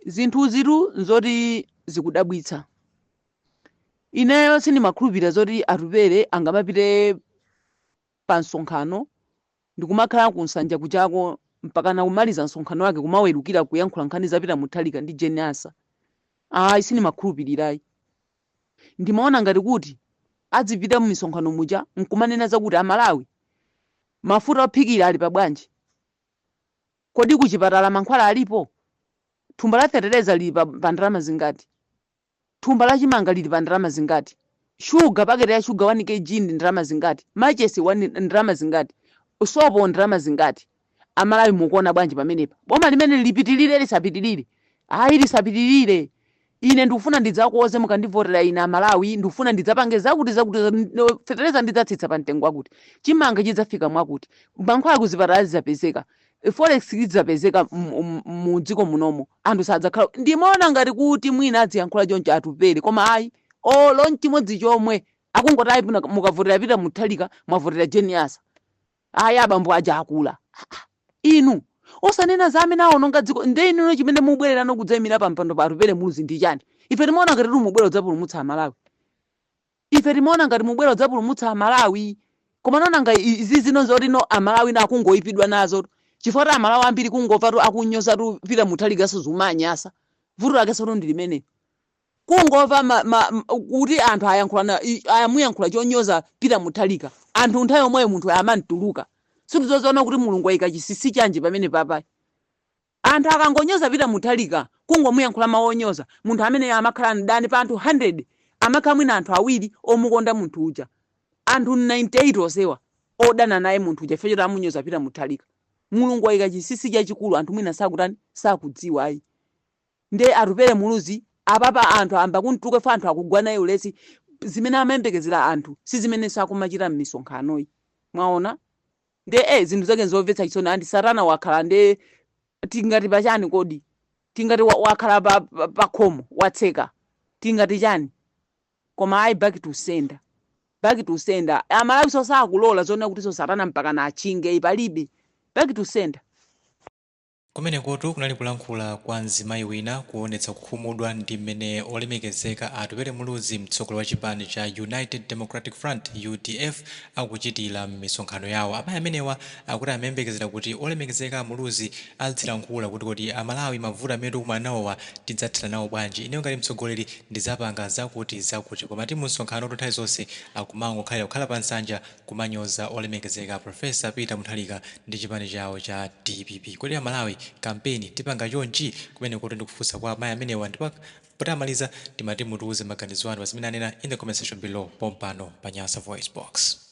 zinthu ziru nzoti zikudabwitsa. Ineyo sindimakhulupirira zoti Atupele angamapite pa msonkhano ndikumakhala kunsanja kuchako mpaka na kumaliza msonkhano wake kumawerukira kuyankhula nkhani zapita muthalika ndi Nyasa. Sindimakhulupirirayi. Ndimaona ngati kuti adzipita mu misonkhano muja nkumanena zakuti Amalawi mafuta ophikira ali pabwanji. Kodi kuchipatala mankhwala alipo? Thumba la fetereza lili pa ndalama zingati? Thumba la chimanga lili pa ndalama zingati? Shuga paketi ya shuga 1 kg ndi ndalama zingati? Machesi ndalama zingati? Usopo ndalama zingati? Amalawi mukuona bwanji pamenepa? Boma limene lipitilire lisapitilire? Lisapitilire. Ine ndikufuna ndidzakuoze mukandivotera ine Amalawi, ndikufuna ndidzapange zakuti fetereza ndidzatsitsa pa mtengo wakuti. Chimanga chidzafika mwakuti. Mankhwala kuzipatala zidzapezeka. Forex idzapezeka mu dziko munomo. Anthu sadzakhala. Ndimaona ngati kuti mwina adziyankhula choncho Atupele koma olo chimodzi chomwe akungoti mukavotera pita muthalika mwavotera Nyasa. Abambo aja akula. Inu osanena za amene aononga dziko ndi inu chimene mubwererano kudzayimira pa mpando pa Atupele Muluzi ndi chani? Ife timaona ngati mubwera udzapulumutsa Amalawi. Ife timaona ngati mubwera udzapulumutsa Amalawi. Koma naona ngati izi zino zoti Amalawi akungoyipidwa nazo. Chifukwa Amalawi ambiri kungova akunyoza pita muthalika sozuma Nyasa. Vuto lake sono ndi limene. Kungova kuti anthu ayamuyankhula chonyoza pita muthalika. Anthu nthawi yomweyo munthu amantuluka. Sindizoona kuti Mulungu ayika chisisi chanji pamene papa. Anthu akangonyoza pita muthalika kungomuyankhula maonyoza munthu amene amakhala ndani pa anthu 100 amakhala mwina anthu awiri omukonda munthu uja. Anthu 98 osewa odana naye munthu uja fechera amunyoza pita muthalika. Mulungu ayika chisisi chachikulu anthu mwina sakudziwa ayi. Nde Atupele Muluzi apapa anthu amba kuntuluka fa anthu akugwana ulesi zimene amayembekezera anthu si zimene sakumachita m'misonkhanoyi. Mwaona? Nde zinthu zake nzomvetsa chisoni andi Satana wakhala nde tingati pachani kodi? Tingati wakhala pa khomo watseka. Tingati chani? Koma back to sender. Back to sender. Amalawi sakulola zona kuti Satana mpaka na achinge palibe. Back to sender. Kumene kotu kunali kulankhula kwa mzimayi wina kuonetsa kukhumudwa ndi mmene olemekezeka Atupele Muluzi mtsogoleri wa chipani cha United Democratic Front UDF akuchitira m'misonkhano yawo. Amayi amenewa akuti amayembekezera kuti olemekezeka Muluzi azilankhula kuti Amalawi mavuto amene tikumana nawowa tidzathana nawo bwanji. Ineyo ngati mtsogoleri ndizapanga zakuti koma ti msonkhano nthawi zonse akumangokhalira kukhala pa nsanja kumanyoza olemekezeka Profesa Peter Mutharika ndi chipani chawo cha DPP. Kodi Amalawi kampeni tipanga chonchi? Kumene kuti ndikufunsa kwa amayi amenewa ndipo potamaliza timati mutiuze maganizo anu pamene anena in the comment section below pompano pa Nyasa VoiceBox.